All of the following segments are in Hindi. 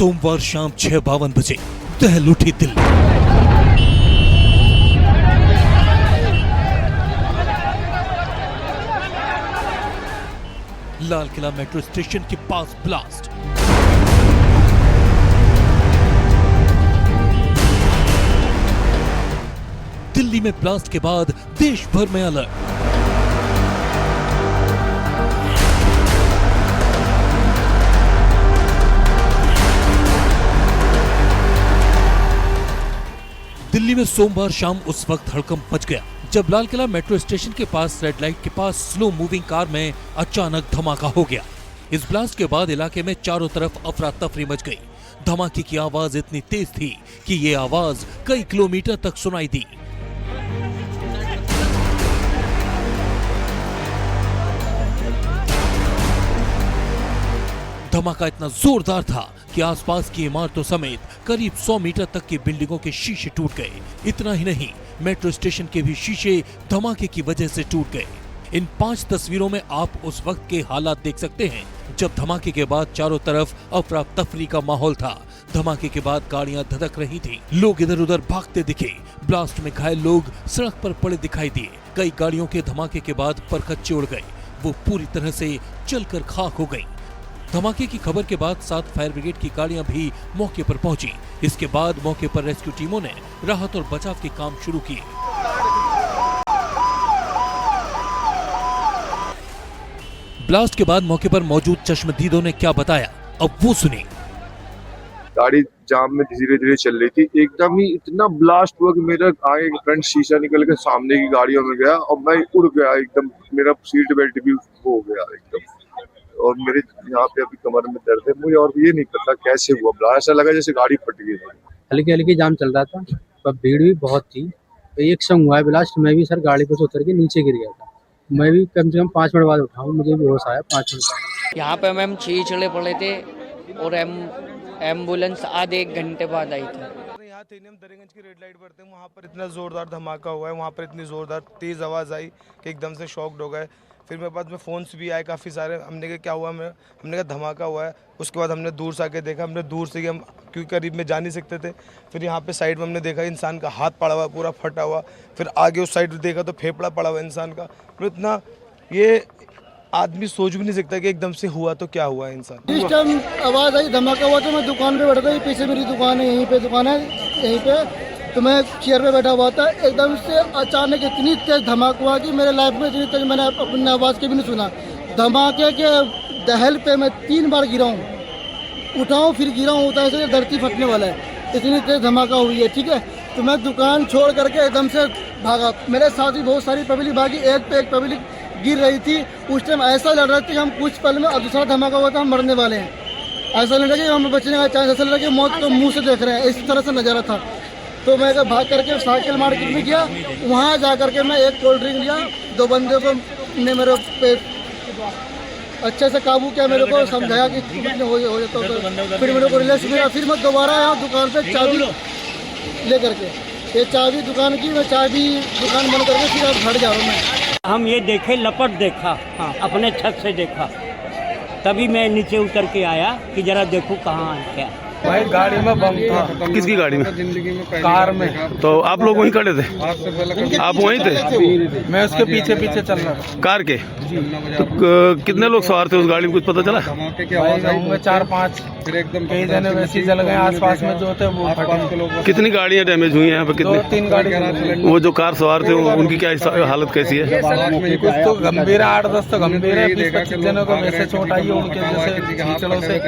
सोमवार शाम 6:52 बजे दहल उठी दिल्ली। लाल किला मेट्रो स्टेशन के पास ब्लास्ट। दिल्ली में ब्लास्ट के बाद देश भर में अलर्ट। दिल्ली में सोमवार शाम उस वक्त हड़कंप मच गया जब लाल किला मेट्रो स्टेशन के पास रेड लाइट के पास स्लो मूविंग कार में अचानक धमाका हो गया। इस ब्लास्ट के बाद इलाके में चारों तरफ अफरा तफरी मच गई। धमाके की आवाज इतनी तेज थी कि ये आवाज कई किलोमीटर तक सुनाई दी। धमाका इतना जोरदार था कि आसपास की इमारतों समेत करीब 100 मीटर तक की बिल्डिंगों के शीशे टूट गए। इतना ही नहीं, मेट्रो स्टेशन के भी शीशे धमाके की वजह से टूट गए। इन 5 तस्वीरों में आप उस वक्त के हालात देख सकते हैं जब धमाके के बाद चारों तरफ अफरा तफरी का माहौल था। धमाके के बाद गाड़ियां धधक रही थी, लोग इधर उधर भागते दिखे। ब्लास्ट में घायल लोग सड़क पर पड़े दिखाई दिए। कई गाड़ियों के धमाके के बाद परखच्चे उड़ गए, वो पूरी तरह से जलकर खाक हो गई। धमाके की खबर के बाद 7 फायर ब्रिगेड की गाड़ियां भी मौके पर पहुंची। इसके बाद मौके पर रेस्क्यू टीमों ने राहत और बचाव के काम शुरू किए। ब्लास्ट के बाद मौके पर मौजूद चश्मदीदों ने क्या बताया, अब वो सुनिए। गाड़ी जाम में धीरे धीरे चल रही थी, एकदम ही इतना ब्लास्ट हुआ कि मेरा आगे फ्रंट शीशा निकल के सामने की गाड़ियों में गया और मैं उड़ गया एकदम। मेरा सीट बेल्ट भी हो गया एकदम, और मेरे यहाँ पे अभी कमर में दर्द है मुझे, और ये नहीं पता कैसे हुआ ब्लास्ट। ऐसा लगा जैसे गाड़ी फट गई। हल्की हल्की जाम चल रहा था पर भीड़ भी बहुत थी। तो एक संग हुआ है ब्लास्ट। मैं भी सर गाड़ी पर से उतर के नीचे गिर गया था। मैं भी कम से कम 5 मिनट बाद उठा हूँ, मुझे भी होश आया 5 मिनट। यहाँ पे मैम छीछड़े पड़े थे और एम्बुलेंस आधे 1 घंटे बाद आई थी। यहाँ थे हम दरियागंज की रेड लाइट पर थे, वहाँ पर इतना जोरदार धमाका हुआ है, वहाँ पर इतनी जोरदार तेज आवाज़ आई कि एकदम से शॉक्ड हो गए। फिर मेरे पास में फ़ोन्स भी आए काफ़ी सारे। हमने कहा क्या हुआ, हमने कहा धमाका हुआ है। उसके बाद हमने दूर से आके देखा, हमने दूर से हम क्योंकि करीब में जा नहीं सकते थे। फिर यहाँ पे साइड में हमने देखा इंसान का हाथ पड़ा हुआ पूरा फटा हुआ। फिर आगे उस साइड देखा तो फेफड़ा पड़ा हुआ इंसान का। फिर इतना ये आदमी सोच भी नहीं सकता कि एकदम से हुआ तो क्या हुआ इंसान। जिस टाइम आवाज़ आई धमाका हुआ तो मैं दुकान पे बैठ गई। पीछे मेरी दुकान है, यहीं पे दुकान है, यहीं पे तो मैं चेयर पे बैठा हुआ था। एकदम से अचानक इतनी तेज धमाका हुआ कि मेरे लाइफ में इतनी तेज मैंने अपनी आवाज़ के भी नहीं सुना। धमाके के दहल पे मैं 3 बार गिरा हूँ, उठाऊँ फिर गिरा हूँ, उठा से धरती फटने वाला है। इतनी तेज धमाका हुई है, ठीक है। तो मैं दुकान छोड़ करके एकदम से भागा। मेरे साथ भी बहुत सारी पब्लिक भागी, एक पे एक पब्लिक गिर रही थी। उस टाइम ऐसा लग रहा था कि हम कुछ पल में, अब दूसरा धमाका हुआ था हम मरने वाले हैं। ऐसा लग रहा कि हम बचने का चांस, ऐसा लग रहा कि मौत को मुँह से देख रहे हैं, इस तरह से नज़ारा था। तो मैं भाग करके साइकिल मार्केट में गया, वहाँ जा करके मैं एक कोल्ड ड्रिंक लिया। 2 बंदे को ने मेरे पे अच्छे से काबू किया, मेरे को समझाया कि हो जाता तो फिर मेरे को रिलैक्स मिला। फिर मैं दोबारा आया दुकान पे चाबी ले करके, ये चाबी दुकान की, मैं चाबी दुकान बंद करके फिर अब घर जा रहा हूँ मैं। हम ये देखे, लपट देखा, हाँ, अपने छत से देखा, तभी मैं नीचे उतर के आया कि जरा देखूँ कहाँ है क्या। भाई गाड़ी में बम था। किसकी गाड़ी में? कार में। तो आप लोग वहीं खड़े थे? आप वहीं थे? मैं उसके पीछे पीछे चल रहा था। कार के? तो कितने लोग सवार थे उस गाड़ी में, कुछ पता चला? 4-5, कई जने वैसे जल गए आसपास में जो थे वो फटे। कितनी गाड़ियां डैमेज हुई हैं यहाँ पे? 2-3 गाड़ी। वो जो कार सवार थे उनकी क्या हालत कैसी है? कुछ तो गंभीर है, 8-10 तो गंभीर है, 20-25 जनों को वैसे चोट आई है उनके जैसे कीचड़ों से,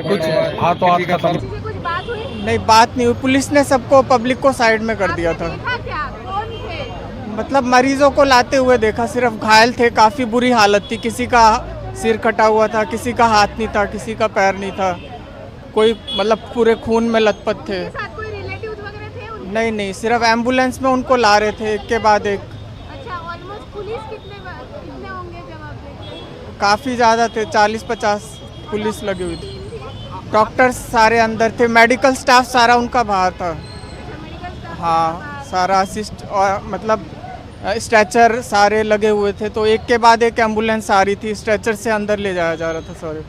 कुछ हाथों हाथ खत्म। कुछ बात हुई? नहीं, बात नहीं हुई। पुलिस ने सबको, पब्लिक को साइड में कर दिया था। क्या? कौन थे? मतलब मरीजों को लाते हुए देखा, सिर्फ घायल थे, काफी बुरी हालत थी। किसी का सिर कटा हुआ था, किसी का हाथ नहीं था, किसी का पैर नहीं था, कोई मतलब पूरे खून में लथपथ थे। साथ कोई रिलेटिव्स वगैरह थे उनके? नहीं, सिर्फ एम्बुलेंस में उनको ला रहे थे एक के बाद एक। अच्छा, ऑलमोस्ट पुलिस कितने होंगे जवाब में? काफी ज्यादा थे, 40-50 पुलिस लगी हुई थी। डॉक्टर सारे अंदर थे, मेडिकल स्टाफ सारा उनका बाहर था। हाँ, सारा असिस्ट और मतलब स्ट्रेचर सारे लगे हुए थे। तो एक के बाद एक एम्बुलेंस आ रही थी, स्ट्रेचर से अंदर ले जाया जा रहा था सारे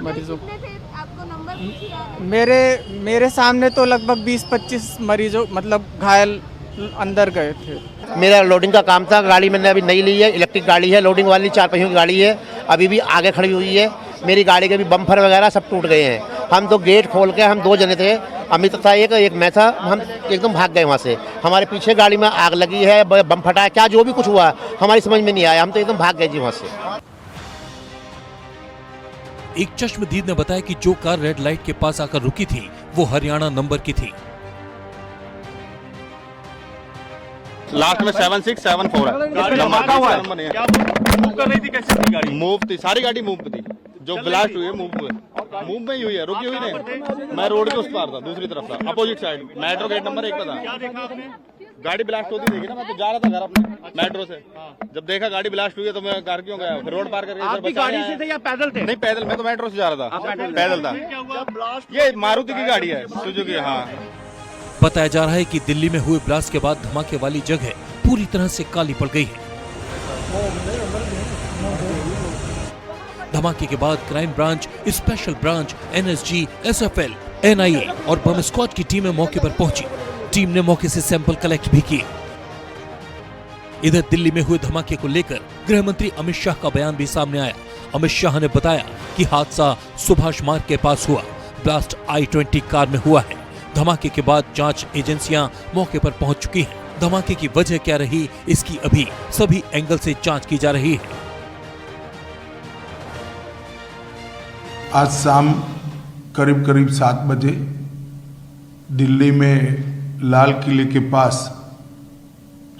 मरीजों को। आपको नंबर मेरे सामने तो लगभग 20-25 मरीजों मतलब घायल अंदर गए थे। मेरा लोडिंग का काम था, गाड़ी मैंने अभी नई ली है, इलेक्ट्रिक गाड़ी है, लोडिंग वाली 4 पहियों की गाड़ी है, अभी भी आगे खड़ी हुई है। मेरी गाड़ी के भी बम्पर वगैरह सब टूट गए हैं। हम तो गेट खोल के, हम 2 जने थे, अमित था एक मैं था, हम एकदम भाग गए वहाँ से। हमारे पीछे गाड़ी में आग लगी है, बम फटा है, क्या जो भी कुछ हुआ हमारी समझ में नहीं आया, हम तो एकदम भाग गए जी वहाँ से। एक चश्मदीद ने बताया कि जो कार रेड लाइट के पास आकर रुकी थी वो हरियाणा नंबर की थी। लास्ट में 7674 है। धमाका हुआ है। क्या मूव कर रही थी, कैसे थी गाड़ी? मूव थी, सारी गाड़ी मूव थी। जो ब्लास्ट हुई है मूव में ही हुई है, रुकी हुई नहीं। मैं रोड के उस पार था, दूसरी तरफ था, opposite side, metro gate number 1 पे था। क्या देखा आपने? गाड़ी ब्लास्ट होती देखी ना, मैं तो जा रहा था घर अपने मेट्रो से। जब देखा गाड़ी ब्लास्ट हुई है तो मैं कार क्यों गया, फिर रोड पार करके। आप भी गाड़ी से थे या पैदल थे? नहीं पैदल, मैं तो मेट्रो से जा रहा था, पैदल था। ये मारुति की गाड़ी है, सुजुकी। हाँ, बताया जा रहा है कि दिल्ली में हुए ब्लास्ट के बाद धमाके वाली जगह पूरी तरह से काली पड़ गई है। धमाके के बाद crime branch, special branch, NSG, SFL, NIA और बम स्क्वाड की टीमें मौके पर पहुंची। टीम ने मौके से सैंपल कलेक्ट भी किए। इधर दिल्ली में हुए धमाके को लेकर गृह मंत्री अमित शाह का बयान भी सामने आया। अमित शाह ने बताया कि हादसा सुभाष मार्ग के पास हुआ, ब्लास्ट I-20 कार में हुआ है। धमाके के बाद जांच एजेंसियां मौके पर पहुंच चुकी हैं। धमाके की वजह क्या रही, इसकी अभी सभी एंगल से जांच की जा रही है। आज शाम करीब 7 बजे दिल्ली में लाल किले के पास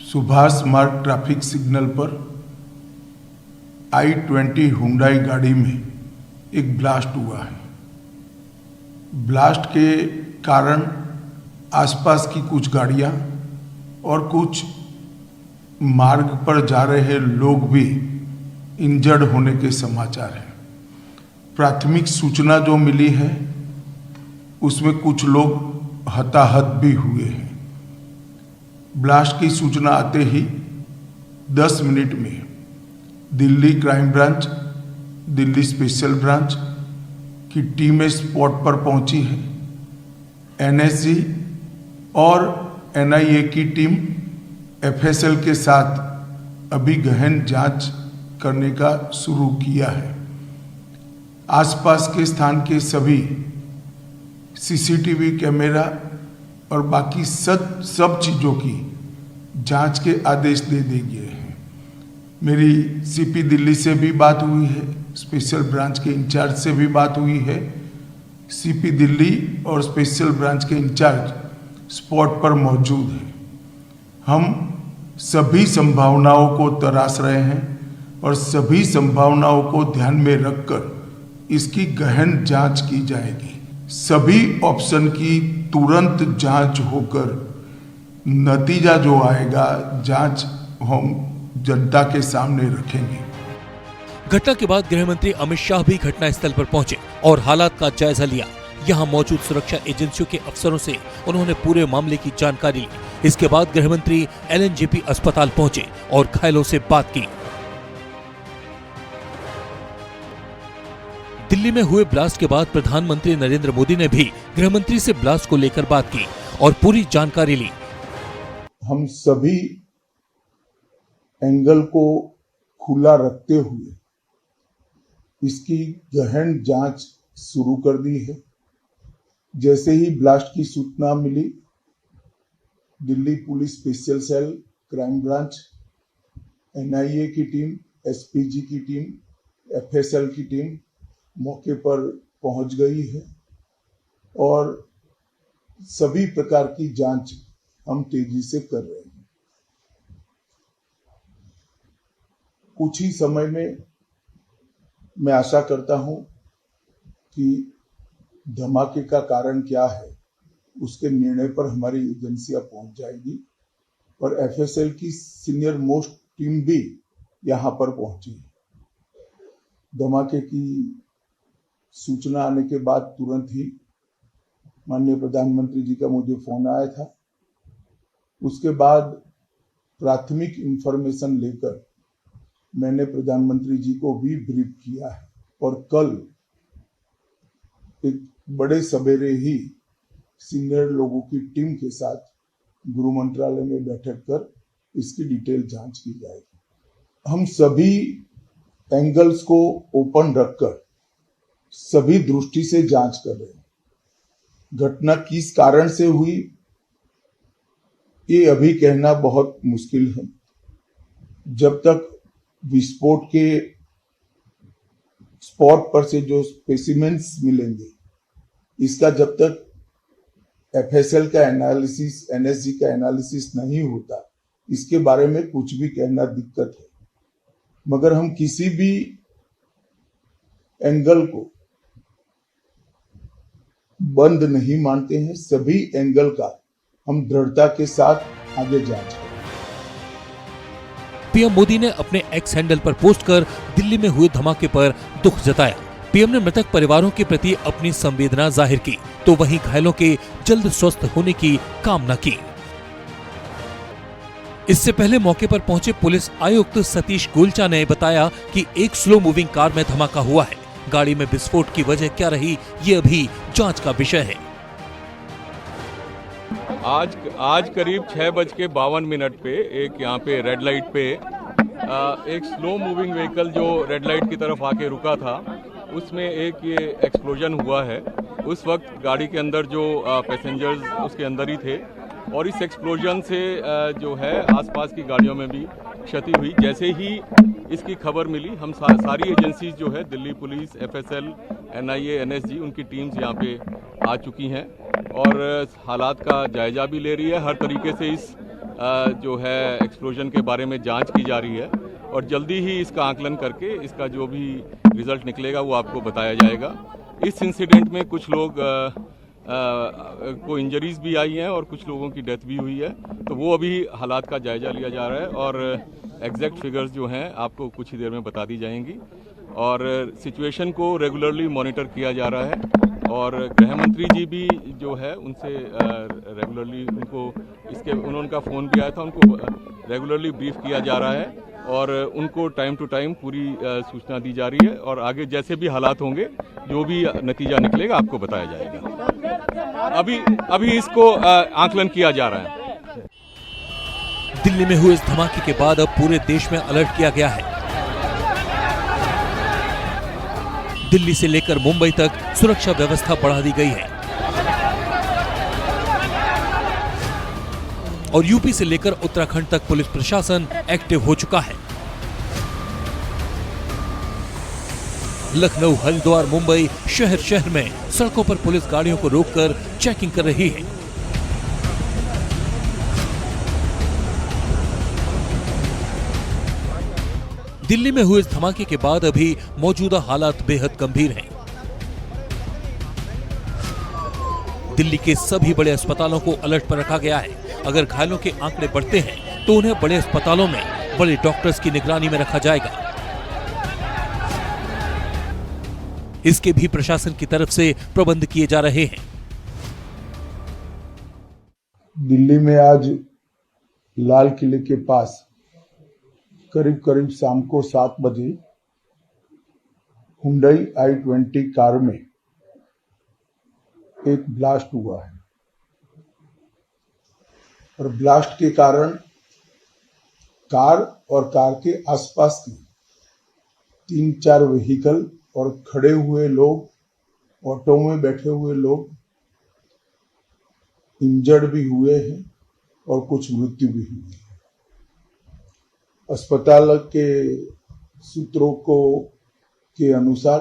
सुभाष मार्ग ट्रैफिक सिग्नल पर I-20 हुंडई गाड़ी में एक ब्लास्ट हुआ है। ब्लास्ट के कारण आसपास की कुछ गाड़ियां और कुछ मार्ग पर जा रहे लोग भी इंजर्ड होने के समाचार हैं। प्राथमिक सूचना जो मिली है उसमें कुछ लोग हताहत भी हुए हैं। ब्लास्ट की सूचना आते ही 10 मिनट में Delhi crime branch, Delhi special branch की टीमें स्पॉट पर पहुंची है। एनएसजी और एनआईए की टीम एफएसएल के साथ अभी गहन जांच करने का शुरू किया है। आसपास के स्थान के सभी सीसीटीवी कैमरा और बाकी सब चीज़ों की जांच के आदेश दे दिए हैं। मेरी सीपी दिल्ली से भी बात हुई है, स्पेशल ब्रांच के इंचार्ज से भी बात हुई है। सीपी दिल्ली और स्पेशल ब्रांच के इंचार्ज स्पॉट पर मौजूद हैं। हम सभी संभावनाओं को तराश रहे हैं और सभी संभावनाओं को ध्यान में रखकर इसकी गहन जांच की जाएगी। सभी ऑप्शन की तुरंत जांच होकर नतीजा जो आएगा, जांच हम जनता के सामने रखेंगे। घटना के बाद गृह मंत्री अमित शाह भी घटनास्थल पर पहुंचे और हालात का जायजा लिया। यहां मौजूद सुरक्षा एजेंसियों के अफसरों से उन्होंने पूरे मामले की जानकारी ली। इसके बाद गृह मंत्री LNJP अस्पताल पहुंचे और घायलों से बात की। दिल्ली में हुए ब्लास्ट के बाद प्रधानमंत्री नरेंद्र मोदी ने भी गृह मंत्री से ब्लास्ट को लेकर बात की और पूरी जानकारी ली। हम सभी एंगल को खुला रखते हुए इसकी गहन जांच शुरू कर दी है। जैसे ही ब्लास्ट की सूचना मिली, Delhi police special cell, crime branch, NIA की टीम, एसपीजी की टीम, एफएसएल की टीम मौके पर पहुंच गई है और सभी प्रकार की जांच हम तेजी से कर रहे हैं। कुछ ही समय में मैं आशा करता हूं कि धमाके का कारण क्या है उसके निर्णय पर हमारी एजेंसियां पहुंच जाएगी और एफएसएल की सीनियर मोस्ट टीम भी यहां पर पहुंची है। धमाके की सूचना आने के बाद तुरंत ही माननीय प्रधानमंत्री जी का मुझे फोन आया था। उसके बाद प्राथमिक इंफॉर्मेशन लेकर मैंने प्रधानमंत्री जी को भी ब्रीफ किया है और कल एक बड़े सवेरे ही सीनियर लोगों की टीम के साथ गृह मंत्रालय में बैठक कर इसकी डिटेल जांच की जाएगी। हम सभी एंगल्स को ओपन रखकर सभी दृष्टि से जांच कर रहे हैं। घटना किस कारण से हुई ये अभी कहना बहुत मुश्किल है। जब तक विस्फोट के स्पॉट पर से जो स्पेसिमेंस मिलेंगे, इसका जब तक एफएसएल का एनालिसिस, एनएसजी का एनालिसिस नहीं होता, इसके बारे में कुछ भी कहना दिक्कत है। मगर हम किसी भी एंगल को बंद नहीं मानते हैं। सभी एंगल का हम दृढ़ता के साथ आगे जांच करें। पीएम मोदी ने अपने एक्स हैंडल पर पोस्ट कर दिल्ली में हुए धमाके पर दुख जताया। पीएम ने मृतक परिवारों के प्रति अपनी संवेदना जाहिर की, तो वहीं घायलों के जल्द स्वस्थ होने की कामना की। इससे पहले मौके पर पहुंचे पुलिस आयुक्त सतीश गोलचा ने बताया कि एक स्लो मूविंग कार में धमाका हुआ है। गाड़ी में विस्फोट की वजह क्या रही, ये अभी जांच का विषय है। आज करीब 6:52 पे एक यहाँ पे रेड लाइट पे एक स्लो मूविंग व्हीकल जो रेड लाइट की तरफ आके रुका था, उसमें एक ये एक्सप्लोजन हुआ है। उस वक्त गाड़ी के अंदर जो पैसेंजर्स उसके अंदर ही थे और इस एक्सप्लोजन से जो है आसपास की गाड़ियों में भी क्षति हुई। जैसे ही इसकी खबर मिली, हम सारी एजेंसीज जो है, Delhi police, FSL, NIA, NSG, उनकी टीम्स यहाँ पे आ चुकी हैं और हालात का जायजा भी ले रही है। हर तरीके से इस जो है एक्सप्लोजन के बारे में जांच की जा रही है और जल्दी ही इसका आकलन करके इसका जो भी रिजल्ट निकलेगा वो आपको बताया जाएगा। इस इंसिडेंट में कुछ लोग को इंजरीज भी आई हैं और कुछ लोगों की डेथ भी हुई है, तो वो अभी हालात का जायजा लिया जा रहा है और एग्जैक्ट फिगर्स जो हैं आपको कुछ ही देर में बता दी जाएंगी। और सिचुएशन को रेगुलरली मॉनिटर किया जा रहा है और गृह मंत्री जी भी जो है उनसे रेगुलरली उनका फ़ोन भी आया था, उनको रेगुलरली ब्रीफ किया जा रहा है और उनको टाइम टू टाइम पूरी सूचना दी जा रही है और आगे जैसे भी हालात होंगे, जो भी नतीजा निकलेगा आपको बताया जाएगा। अभी इसको आकलन किया जा रहा है। दिल्ली में हुए इस धमाके के बाद अब पूरे देश में अलर्ट किया गया है। दिल्ली से लेकर मुंबई तक सुरक्षा व्यवस्था बढ़ा दी गई है और यूपी से लेकर उत्तराखंड तक पुलिस प्रशासन एक्टिव हो चुका है। लखनऊ, हरिद्वार, मुंबई शहर में सड़कों पर पुलिस गाड़ियों को रोककर चेकिंग कर रही है। दिल्ली में हुए इस धमाके के बाद अभी मौजूदा हालात बेहद गंभीर हैं। दिल्ली के सभी बड़े अस्पतालों को अलर्ट पर रखा गया है। अगर घायलों के आंकड़े बढ़ते हैं तो उन्हें बड़े अस्पतालों में बड़े डॉक्टर्स की निगरानी में रखा जाएगा। इसके भी प्रशासन की तरफ से प्रबंध किए जा रहे हैं। दिल्ली में आज लाल किले के पास करीब शाम को 7 बजे हुंडई i20 कार में एक ब्लास्ट हुआ है और ब्लास्ट के कारण कार और कार के आसपास की 3-4 व्हीकल और खड़े हुए लोग, ऑटो में बैठे हुए लोग इंजर्ड भी हुए हैं और कुछ मृत्यु भी हुई है। अस्पताल के सूत्रों के अनुसार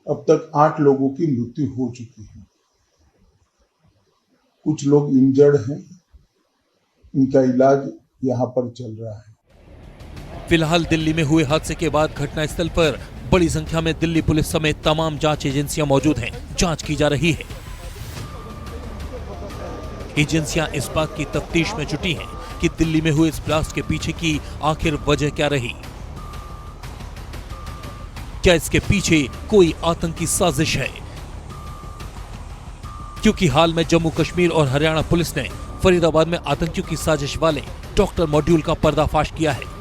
अब तक 8 लोगों की मृत्यु हो चुकी है। कुछ लोग इंजर्ड हैं, इनका इलाज यहाँ पर चल रहा है। फिलहाल दिल्ली में हुए हादसे के बाद घटनास्थल पर बड़ी संख्या में दिल्ली पुलिस समेत तमाम जांच एजेंसियां मौजूद हैं। जांच की जा रही है। एजेंसियां इस बात की तफ्तीश में जुटी हैं कि दिल्ली में हुए इस ब्लास्ट के पीछे की आखिर वजह क्या रही। क्या इसके पीछे कोई आतंकी साजिश है? क्योंकि हाल में जम्मू कश्मीर और हरियाणा पुलिस ने फरीदाबाद में आतंकियों की साजिश वाले डॉक्टर मॉड्यूल का पर्दाफाश किया है।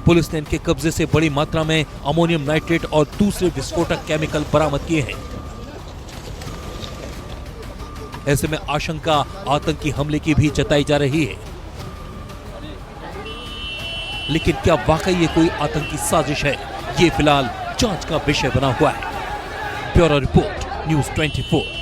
पुलिस ने इनके कब्जे से बड़ी मात्रा में अमोनियम नाइट्रेट और दूसरे विस्फोटक केमिकल बरामद किए हैं। ऐसे में आशंका आतंकी हमले की भी जताई जा रही है। लेकिन क्या वाकई ये कोई आतंकी साजिश है, ये फिलहाल जांच का विषय बना हुआ है। Bureau report, news 24।